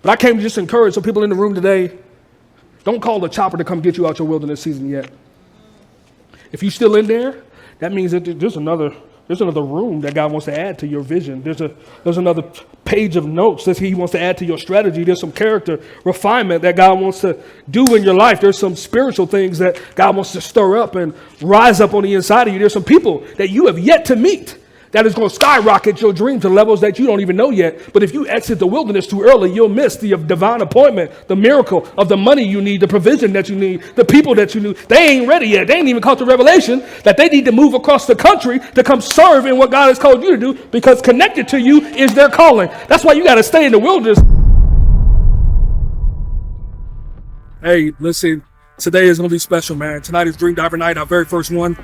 But I came to just encourage some people in the room today. Don't call the chopper to come get you out your wilderness season yet. If you're still in there, that means that there's another room that God wants to add to your vision. There's another page of notes that he wants to add to your strategy. There's some character refinement that God wants to do in your life. There's some spiritual things that God wants to stir up and rise up on the inside of you. There's some people that you have yet to meet that is going to skyrocket your dream to levels that you don't even know yet. But if you exit the wilderness too early, you'll miss the divine appointment, the miracle of the money you need, the provision that you need, the people that you need. They ain't ready yet. They ain't even caught the revelation that they need to move across the country to come serve in what God has called you to do, because connected to you is their calling. That's why you got to stay in the wilderness. Hey, listen, today is going to be special, man. Tonight is Dreamdiver Night, our very first one.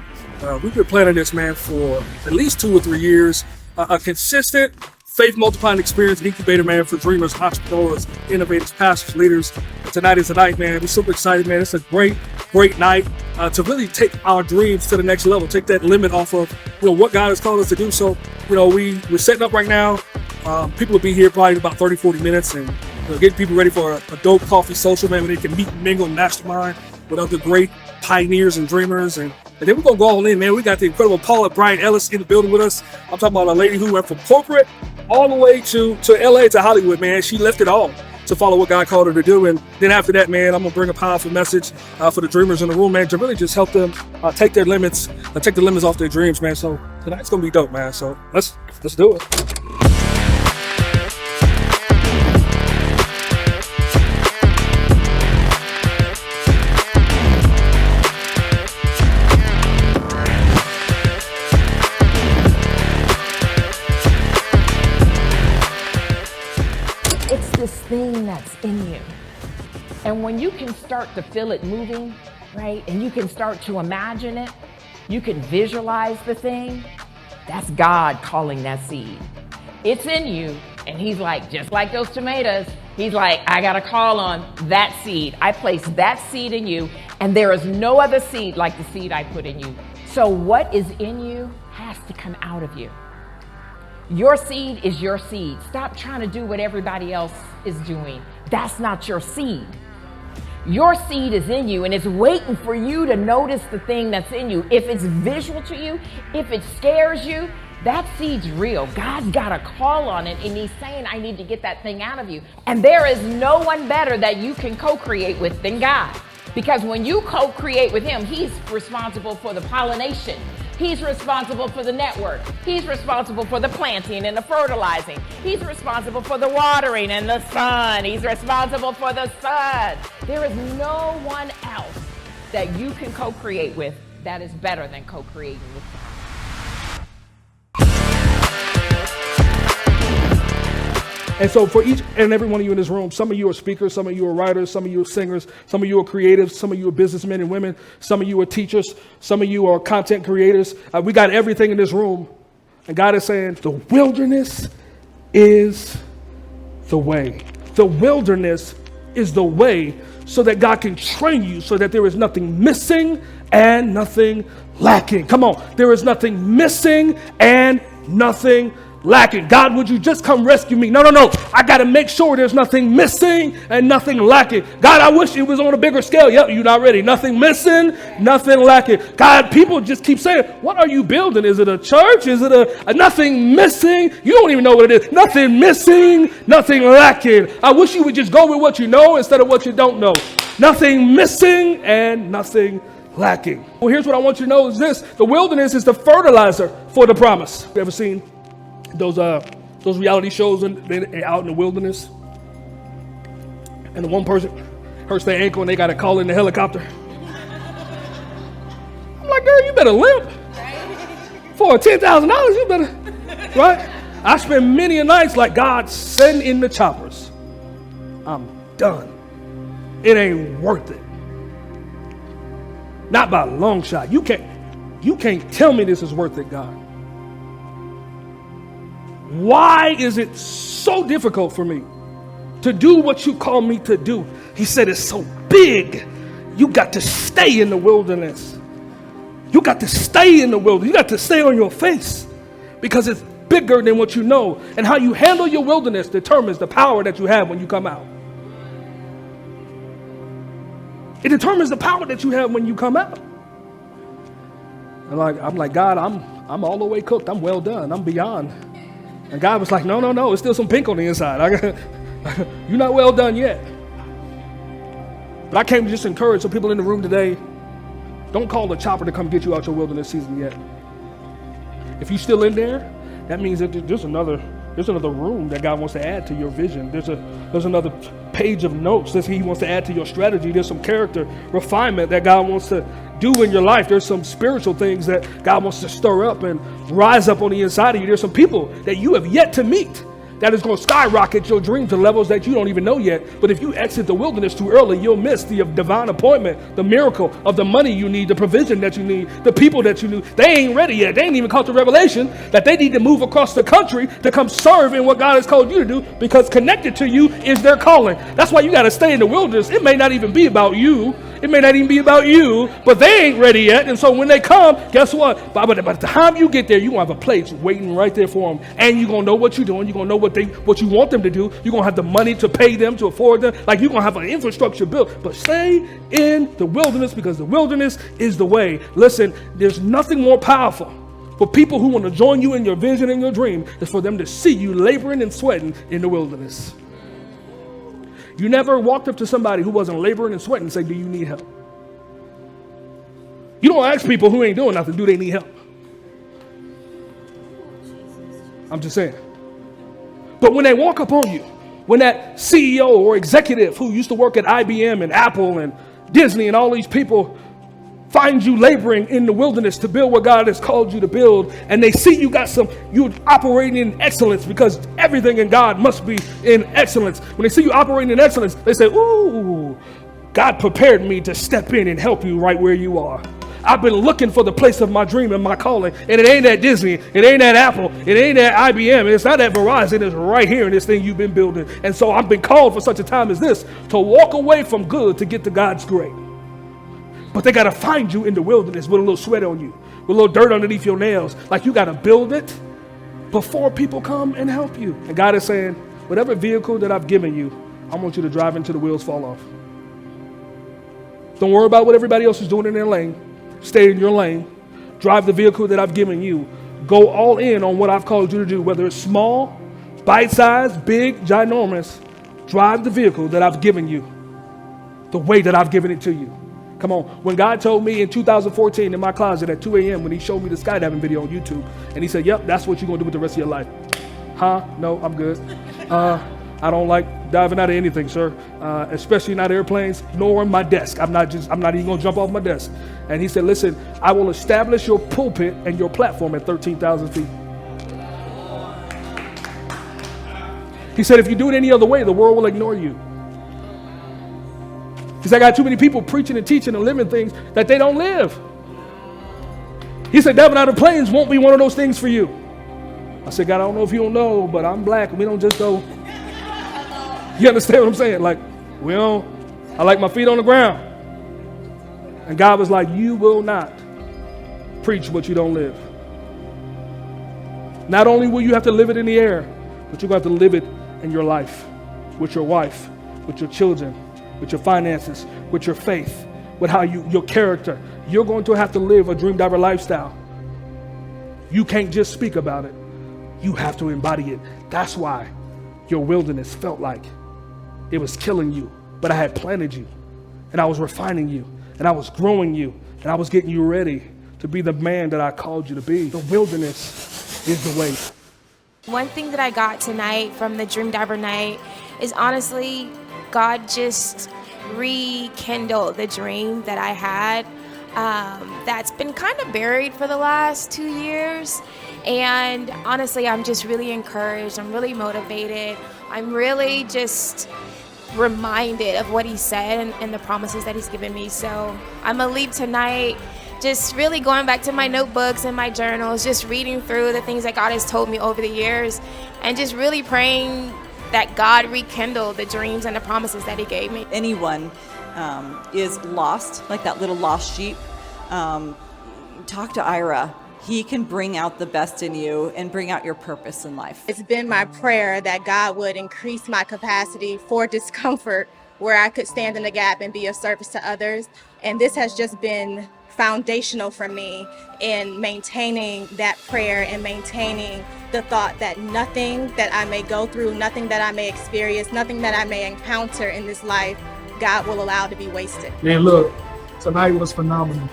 We've been planning this, man, for at least 2 or 3 years. A consistent faith multiplying experience, incubator, man, for dreamers, entrepreneurs, innovators, pastors, leaders. And tonight is the night, man. We're super excited, man. It's a great night to really take our dreams to the next level, take that limit off of what God has called us to do. So, we're setting up right now. People will be here probably in about 30, 40 minutes, and getting people ready for a dope coffee social, man, where they can meet and mingle and mastermind with other great pioneers and dreamers. And then we're going to go all in, man. We got the incredible Paula Bryant Ellis in the building with us. I'm talking about a lady who went from corporate all the way to LA, to Hollywood, man. She left it all to follow what God called her to do. And then after that, man, I'm going to bring a powerful message for the dreamers in the room, man, to really just help them take the limits off their dreams, man. So tonight's going to be dope, man. So let's do it. This thing that's in you. And when you can start to feel it moving, right? And you can start to imagine it, you can visualize the thing, that's God calling that seed. It's in you, and he's like, just like those tomatoes, he's like, I got a call on that seed. I placed that seed in you, and there is no other seed like the seed I put in you. So what is in you has to come out of you. Your seed is your seed. Stop trying to do what everybody else is doing. That's not your seed. Your seed is in you, and it's waiting for you to notice the thing that's in you. If it's visual to you, if it scares you, that seed's real. God's got a call on it, and he's saying, I need to get that thing out of you. And there is no one better that you can co-create with than God. Because when you co-create with him, he's responsible for the pollination. He's responsible for the network. He's responsible for the planting and the fertilizing. He's responsible for the watering and the sun. He's responsible for the sun. There is no one else that you can co-create with that is better than co-creating with God. And so for each and every one of you in this room, some of you are speakers, some of you are writers, some of you are singers, some of you are creatives, some of you are businessmen and women, some of you are teachers, some of you are content creators. We got everything in this room. And God is saying, the wilderness is the way. The wilderness is the way so that God can train you so that there is nothing missing and nothing lacking. Come on. There is nothing missing and nothing lacking. God, would you just come rescue me? No. I got to make sure there's nothing missing and nothing lacking. God, I wish it was on a bigger scale. Yep, you're not ready. Nothing missing, nothing lacking. God, people just keep saying, what are you building? Is it a church? Is it a nothing missing? You don't even know what it is. Nothing missing, nothing lacking. I wish you would just go with what you know instead of what you don't know. Nothing missing and nothing lacking. Well, here's what I want you to know is this. The wilderness is the fertilizer for the promise. You ever seen those reality shows out in the wilderness, and the one person hurts their ankle and they got to call in the helicopter? I'm like, girl, you better limp for $10,000. You better, right? I spend many a nights like, God, send in the choppers. I'm done. It ain't worth it. Not by a long shot. You can't tell me this is worth it, God. Why is it so difficult for me to do what you call me to do? He said, it's so big. You got to stay in the wilderness. You got to stay in the wilderness. You got to stay on your face because bigger than what you know. And how you handle your wilderness determines the power that you have when you come out. It determines the power that you have when you come out. And I'm like, God, I'm all the way cooked. I'm well done. I'm beyond. And God was like, no. It's still some pink on the inside. You're not well done yet. But I came to just encourage some people in the room today. Don't call the chopper to come get you out your wilderness season yet. If you're still in there, that means that there's another room that God wants to add to your vision. There's another page of notes that He wants to add to your strategy. There's some character refinement that God wants to do in your life. There's some spiritual things that God wants to stir up and rise up on the inside of you. There's some people that you have yet to meet that is going to skyrocket your dream to levels that you don't even know yet. But if you exit the wilderness too early, you'll miss the divine appointment, the miracle of the money you need, the provision that you need, the people that you need. They ain't ready yet. They ain't even caught the revelation that they need to move across the country to come serve in what God has called you to do, because connected to you is their calling. That's why you got to stay in the wilderness. It may not even be about you. It may not even be about you, but they ain't ready yet. And so when they come, guess what? By the time you get there, you're going to have a place waiting right there for them. And you're going to know what you're doing. You're going to know what you want them to do. You're going to have the money to pay them, to afford them. Like, you're going to have an infrastructure built. But stay in the wilderness, because the wilderness is the way. Listen, there's nothing more powerful for people who want to join you in your vision and your dream is for them to see you laboring and sweating in the wilderness. You never walked up to somebody who wasn't laboring and sweating and say, do you need help? You don't ask people who ain't doing nothing, do they need help? I'm just saying. But when they walk up on you, when that CEO or executive who used to work at IBM and Apple and Disney and all these people find you laboring in the wilderness to build what God has called you to build, and they see you're operating in excellence, because everything in God must be in excellence. When they see you operating in excellence, they say, ooh, God prepared me to step in and help you right where you are. I've been looking for the place of my dream and my calling, and it ain't at Disney, it ain't at Apple, it ain't at IBM, it's not at Verizon, it's right here in this thing you've been building. And so I've been called for such a time as this to walk away from good to get to God's great. But they got to find you in the wilderness with a little sweat on you, with a little dirt underneath your nails. Like, you got to build it before people come and help you. And God is saying, whatever vehicle that I've given you, I want you to drive until the wheels fall off. Don't worry about what everybody else is doing in their lane. Stay in your lane. Drive the vehicle that I've given you. Go all in on what I've called you to do, whether it's small, bite-sized, big, ginormous. Drive the vehicle that I've given you the way that I've given it to you. Come on. When God told me in 2014 in my closet at 2 a.m. when He showed me the skydiving video on YouTube, and He said, yep, that's what you're going to do with the rest of your life. Huh? No, I'm good. I don't like diving out of anything, sir, especially not airplanes, nor my desk. I'm not even going to jump off my desk. And He said, listen, I will establish your pulpit and your platform at 13,000 feet. He said, if you do it any other way, the world will ignore you. Because I got too many people preaching and teaching and living things that they don't live. He said, diving out of planes won't be one of those things for you. I said, God, I don't know if you don't know, but I'm black. We don't just go. You understand what I'm saying? Like, I like my feet on the ground. And God was like, you will not preach what you don't live. Not only will you have to live it in the air, but you're going to have to live it in your life, with your wife, with your children, with your finances, with your faith, with how your character. You're going to have to live a Dream Diver lifestyle. You can't just speak about it. You have to embody it. That's why your wilderness felt like it was killing you. But I had planted you, and I was refining you, and I was growing you, and I was getting you ready to be the man that I called you to be. The wilderness is the way. One thing that I got tonight from the Dream Diver night is, honestly, God just rekindled the dream that I had that's been kind of buried for the last 2 years. And honestly, I'm just really encouraged. I'm really motivated. I'm really just reminded of what He said and the promises that He's given me. So I'm going to leave tonight just really going back to my notebooks and my journals, just reading through the things that God has told me over the years, and just really praying that God rekindle the dreams and the promises that He gave me. Anyone is lost, like that little lost sheep, talk to Ira. He can bring out the best in you and bring out your purpose in life. It's been my prayer that God would increase my capacity for discomfort where I could stand in the gap and be of service to others. And this has just been foundational for me in maintaining that prayer and maintaining the thought that nothing that I may go through, nothing that I may experience, nothing that I may encounter in this life, God will allow to be wasted. Man, look, tonight was phenomenal.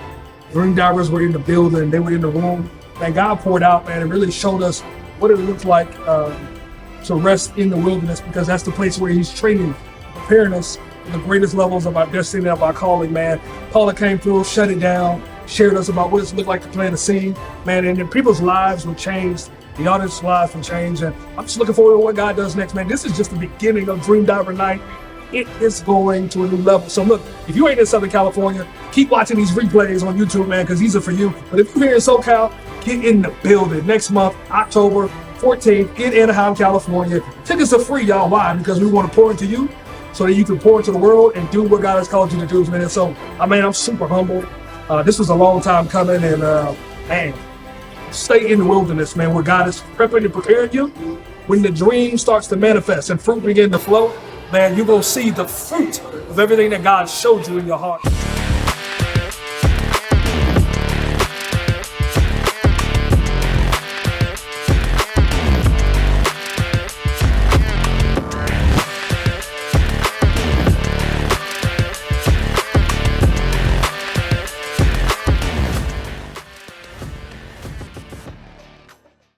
Dream divers were in the building, they were in the room. Man, God poured out, man, and really showed us what it looks like to rest in the wilderness, because that's the place where he's training, preparing us for the greatest levels of our destiny, of our calling, man. Paula came through, shut it down, shared us about what it looked like to plant a seed, man, and then people's lives were changed. The audience's lives will change, and I'm just looking forward to what God does next, man. This is just the beginning of Dream Diver Night. It is going to a new level. So look, if you ain't in Southern California, keep watching these replays on YouTube, man, because these are for you. But if you're here in SoCal, get in the building. Next month, October 14th, in Anaheim, California. Tickets are free, y'all. Why? Because we want to pour into you so that you can pour into the world and do what God has called you to do, man. And so, I'm super humbled. This was a long time coming, and man, stay in the wilderness, man, where God is prepping and preparing you. When the dream starts to manifest and fruit begin to flow, man, you're going to see the fruit of everything that God showed you in your heart.